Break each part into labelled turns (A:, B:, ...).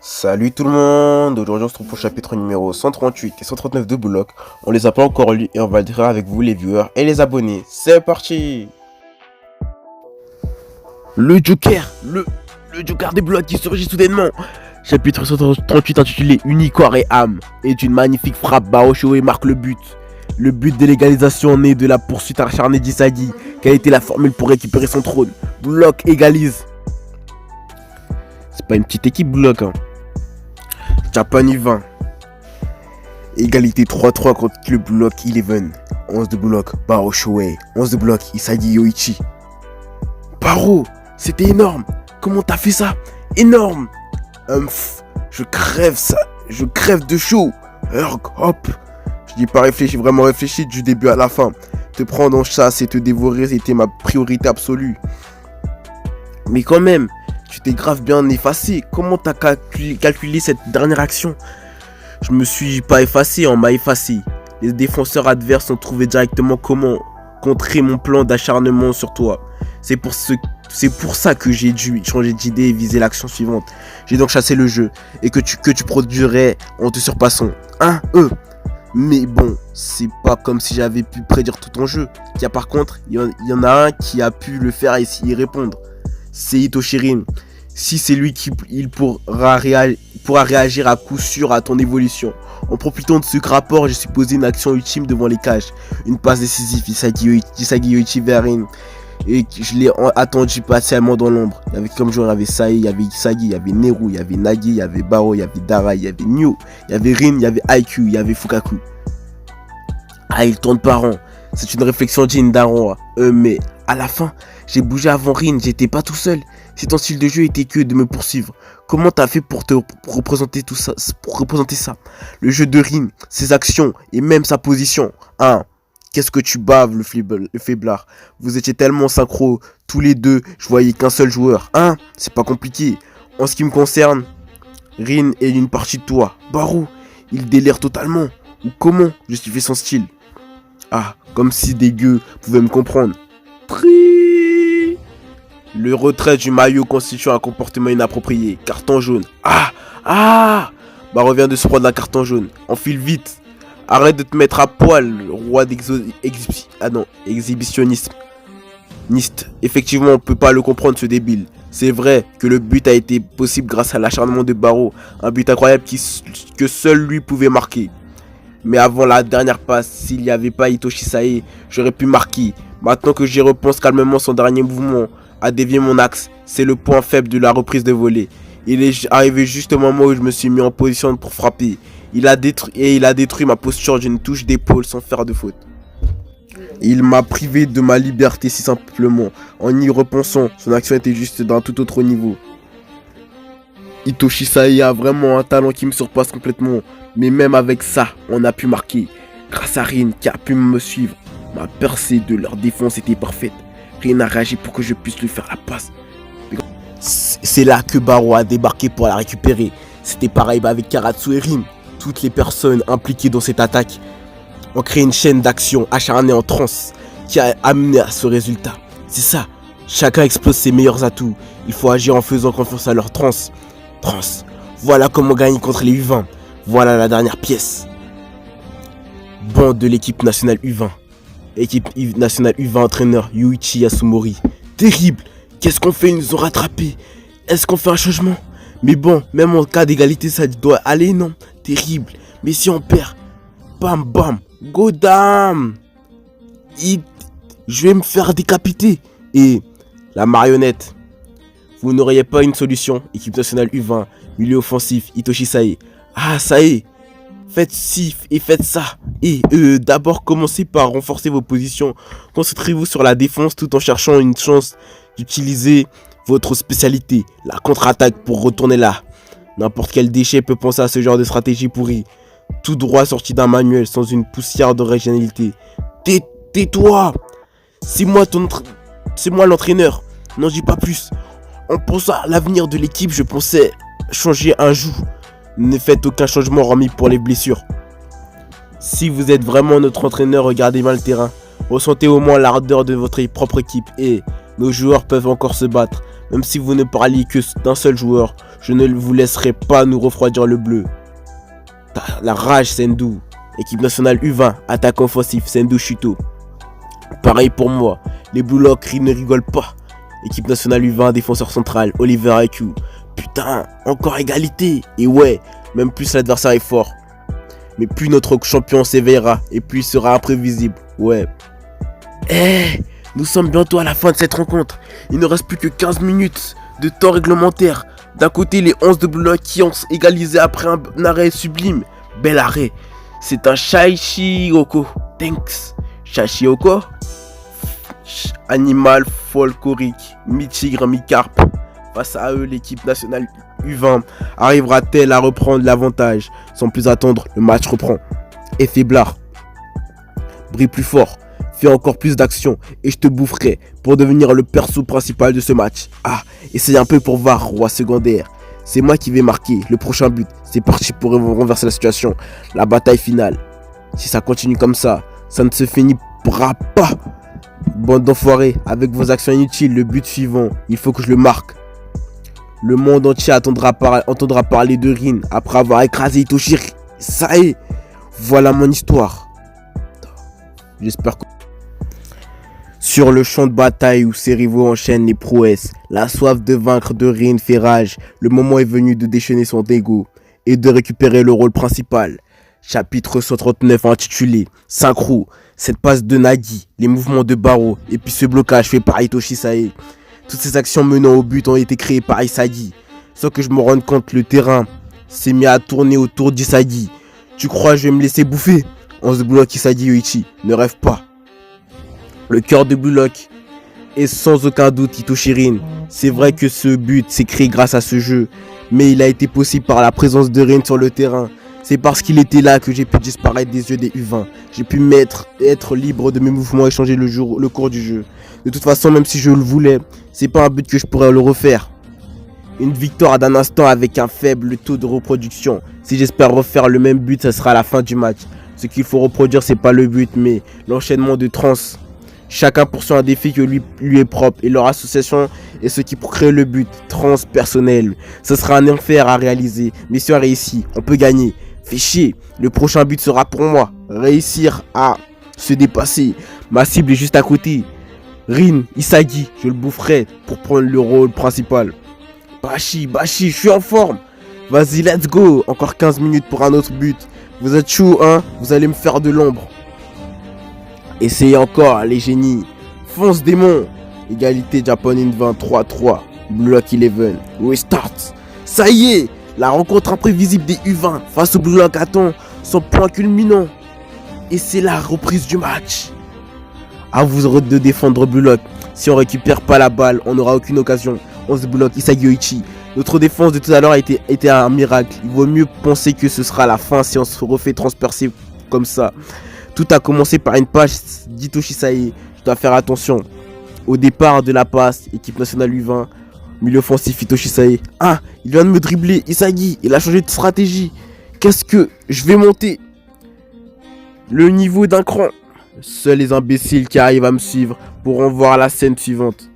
A: Salut tout le monde, aujourd'hui on se trouve au chapitre numéro 138 et 139 de Block. On les a pas encore lus et on va le dire avec vous les viewers et les abonnés. C'est parti.
B: Le Joker, le Joker des Blocs qui surgit soudainement. Chapitre 138 intitulé Unicorn et âme est une magnifique frappe. Baoshoe marque le but. Le but de l'égalisation né de la poursuite acharnée d'Isagi. Quelle était la formule pour récupérer son trône? Block égalise. C'est pas une petite équipe Block hein.
A: Japan U20. Égalité 3-3 contre le Block 11. 11 de Block, Baoshoe. 11 de Block, Isagi Yoichi.
B: Paro, c'était énorme. Comment t'as fait ça? Énorme.
A: Je crève ça. Je crève de chaud. Hop. Je n'ai pas réfléchi, vraiment réfléchi du début à la fin. Te prendre en chasse et te dévorer, c'était ma priorité absolue.
B: Mais quand même, tu t'es grave bien effacé. Comment t'as calculé cette dernière action? Je me suis pas effacé, on m'a effacé. Les défenseurs adverses ont trouvé directement comment contrer mon plan d'acharnement sur toi. C'est pour ça que j'ai dû changer d'idée et viser l'action suivante. J'ai donc chassé le jeu et que tu produirais en te surpassant. Mais bon, c'est pas comme si j'avais pu prédire tout ton jeu. Par contre, il y en a un qui a pu le faire et y répondre. C'est Itoshi. Si c'est lui il pourra réagir à coup sûr à ton évolution. En profitant de ce rapport, j'ai supposé une action ultime devant les cages. Une passe décisive, Isagi Yoichi vers Rin. Et je l'ai attendu patiemment dans l'ombre. Il y avait comme joueur, il y avait Sae, il y avait Isagi, il y avait Neru, il y avait Nagi, il y avait Baro, il y avait Dara, il y avait Nyo, il y avait Rin, il y avait Aiku, il y avait Fukaku. Il tourne par an. C'est une réflexion digne d'un roi. Mais à la fin, j'ai bougé avant Rin, j'étais pas tout seul. Si ton style de jeu était que de me poursuivre, comment t'as fait pour représenter ça? Le jeu de Rin, ses actions et même sa position. Qu'est-ce que tu baves, le faiblard. Vous étiez tellement synchro, tous les deux, je voyais qu'un seul joueur. C'est pas compliqué. En ce qui me concerne, Rin est une partie de toi. Barou, il délire totalement. Ou comment justifier son style? Comme si des gueux pouvaient me comprendre. Le retrait du maillot constitue un comportement inapproprié. Carton jaune. Revient de se prendre un carton jaune. Enfile vite. Arrête de te mettre à poil, roi exhibitionnisme. Effectivement, on peut pas le comprendre ce débile. C'est vrai que le but a été possible grâce à l'acharnement de Baro. Un but incroyable que seul lui pouvait marquer. Mais avant la dernière passe, s'il n'y avait pas Itoshi Sae, j'aurais pu marquer. Maintenant que j'y repense calmement, son dernier mouvement a dévié mon axe. C'est le point faible de la reprise de volée. Il est arrivé juste au moment où je me suis mis en position pour frapper. Il a détruit ma posture d'une touche d'épaule sans faire de faute. Il m'a privé de ma liberté si simplement. En y repensant, son action était juste d'un tout autre niveau. Itoshi Sae a vraiment un talent qui me surpasse complètement. Mais même avec ça, on a pu marquer. Grâce à Rin qui a pu me suivre, ma percée de leur défense était parfaite. Rin a réagi pour que je puisse lui faire la passe. C'est là que Baro a débarqué pour la récupérer. C'était pareil avec Karatsu et Rin. Toutes les personnes impliquées dans cette attaque ont créé une chaîne d'action acharnée en transe qui a amené à ce résultat. C'est ça, chacun expose ses meilleurs atouts. Il faut agir en faisant confiance à leur transe. Voilà comment gagner contre les U20. Voilà la dernière pièce. Bande de l'équipe nationale U20. Équipe nationale U20 entraîneur Yuichi Yasumori. Terrible. Qu'est-ce qu'on fait? Ils nous ont rattrapés. Est-ce qu'on fait un changement? Mais bon, même en cas d'égalité, ça doit aller, non? Terrible. Mais si on perd, bam, go down. Je vais me faire décapiter. Et la marionnette. Vous n'auriez pas une solution? Équipe nationale U20, milieu offensif, Itoshi Sae. Sae. Faites ci et faites ça. Et d'abord, commencez par renforcer vos positions. Concentrez-vous sur la défense tout en cherchant une chance d'utiliser votre spécialité, la contre-attaque pour retourner là. N'importe quel déchet peut penser à ce genre de stratégie pourrie. Tout droit sorti d'un manuel sans une poussière d'originalité. Tais-toi. C'est moi l'entraîneur. N'en dis pas plus. En pensant à l'avenir de l'équipe, je pensais changer un joug. Ne faites aucun changement hormis pour les blessures. Si vous êtes vraiment notre entraîneur, regardez bien le terrain. Ressentez au moins l'ardeur de votre propre équipe et nos joueurs peuvent encore se battre. Même si vous ne parliez que d'un seul joueur, je ne vous laisserai pas nous refroidir le bleu. La rage Sendou. Équipe nationale U20, attaque offensif, Sendou Chuto. Pareil pour moi, les Blue Lock ne rigolent pas. Équipe nationale U20, défenseur central, Oliver IQ. Putain, encore égalité. Et ouais, même plus l'adversaire est fort. Mais plus notre champion s'éveillera et plus il sera imprévisible. Ouais. Nous sommes bientôt à la fin de cette rencontre. Il ne reste plus que 15 minutes de temps réglementaire. D'un côté, les 11 de Blue Lock qui ont égalisé après un arrêt sublime. Bel arrêt. C'est un Shaichioko. Thanks. Shaichioko. Animal folklorique. Mi-tigre, mi-carpe. Face à eux, l'équipe nationale U20 arrivera-t-elle à reprendre l'avantage? Sans plus attendre, le match reprend. Et faiblard. Brille plus fort. Fais encore plus d'actions et je te boufferai pour devenir le perso principal de ce match. Ah, essaye un peu pour voir, roi secondaire. C'est moi qui vais marquer le prochain but. C'est parti pour renverser la situation. La bataille finale. Si ça continue comme ça, ça ne se finira pas. Bande d'enfoirés, avec vos actions inutiles, le but suivant, il faut que je le marque. Le monde entier entendra parler de Rin après avoir écrasé Itoshiri. Ça y est, voilà mon histoire. J'espère que... Sur le champ de bataille où ses rivaux enchaînent les prouesses, la soif de vaincre de Rin fait rage. Le moment est venu de déchaîner son ego et de récupérer le rôle principal. Chapitre 139 intitulé Synchro, cette passe de Nagi, les mouvements de Baro et puis ce blocage fait par Hitoshi Sae. Toutes ces actions menant au but ont été créées par Isagi. Sans que je me rende compte, le terrain s'est mis à tourner autour d'Isagi. Tu crois que je vais me laisser bouffer? On se bloque Isagi Yoichi, ne rêve pas. Le cœur de Blue Lock est sans aucun doute Itoshirin. C'est vrai que ce but s'est créé grâce à ce jeu, mais il a été possible par la présence de Rin sur le terrain. C'est parce qu'il était là que j'ai pu disparaître des yeux des U20. J'ai pu être libre de mes mouvements et changer le cours du jeu. De toute façon, même si je le voulais, c'est pas un but que je pourrais le refaire. Une victoire d'un instant avec un faible taux de reproduction. Si j'espère refaire le même but, ça sera à la fin du match. Ce qu'il faut reproduire, c'est pas le but, mais l'enchaînement de trans. Chacun poursuit un défi que lui est propre et leur association est ce qui crée le but transpersonnel. Ce sera un enfer à réaliser, mais si on réussit, on peut gagner. Fais chier, le prochain but sera pour moi. Réussir à se dépasser. Ma cible est juste à côté. Rin, Isagi, je le boufferai pour prendre le rôle principal. Bashi, je suis en forme. Vas-y, let's go. Encore 15 minutes pour un autre but. Vous êtes chaud, hein? Vous allez me faire de l'ombre. Essayez encore, les génies. Fonce, démon. Égalité Japan in 23-3. Blue Lock 11. Restart. Ça y est. La rencontre imprévisible des U20 face au Blue Lock attend son point culminant. Et c'est la reprise du match. À vous de défendre Blue Lock. Si on récupère pas la balle, on n'aura aucune occasion. On se bloque Isagi Yoichi. Notre défense de tout à l'heure a été un miracle. Il vaut mieux penser que ce sera la fin si on se refait transpercer comme ça. Tout a commencé par une passe d'Hitoshi Sae. Je dois faire attention. Au départ de la passe, équipe nationale U20, milieu offensif Hitoshi Sae. Ah, il vient de me dribbler. Isagi, il a changé de stratégie. Qu'est-ce que je vais monter le niveau d'un cran. Seuls les imbéciles qui arrivent à me suivre pourront voir la scène suivante.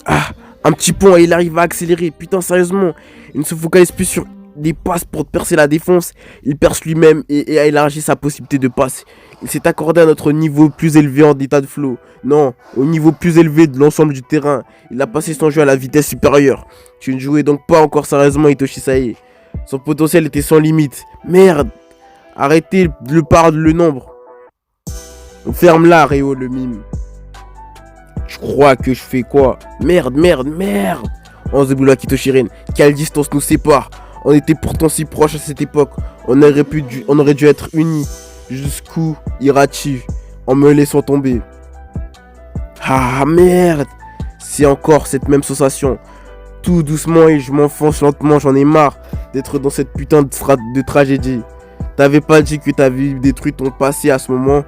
B: Ah, un petit pont et il arrive à accélérer. Putain, sérieusement, il ne se focalise plus sur des passes pour percer la défense. Il perce lui-même et a élargi sa possibilité de passe. Il s'est accordé à notre niveau plus élevé en état de flow. Non, au niveau plus élevé de l'ensemble du terrain. Il a passé son jeu à la vitesse supérieure. Tu ne jouais donc pas encore sérieusement Hitoshi Sae. Son potentiel était sans limite. Merde. Arrêtez le nombre. Ferme-la, Réo, le mime. Je crois que je fais quoi? Merde. 11 de Blue Lock Itoshirin. Quelle distance nous sépare? On était pourtant si proches à cette époque. On aurait dû être unis. Jusqu'où iras-tu en me laissant tomber? Ah merde. C'est encore cette même sensation. Tout doucement et je m'enfonce lentement. J'en ai marre d'être dans cette putain de tragédie. T'avais pas dit que t'avais détruit ton passé à ce moment?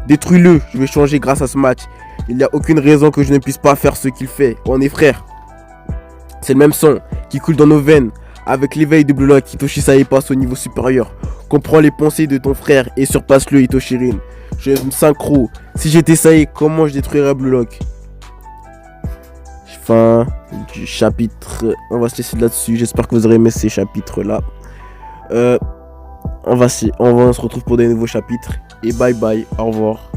B: Détruis-le, je vais changer grâce à ce match. Il n'y a aucune raison que je ne puisse pas faire ce qu'il fait. On est frères. C'est le même sang qui coule dans nos veines. Avec l'éveil de Blue Lock, Hitoshi Sae passe au niveau supérieur. Comprends les pensées de ton frère et surpasse-le, Hitoshirin. Je me synchro. Si j'étais Sae, comment je détruirais Blue Lock? fin du chapitre. On va se laisser là-dessus. J'espère que vous aurez aimé ces chapitres-là. On se retrouve pour des nouveaux chapitres. Et bye bye. Au revoir.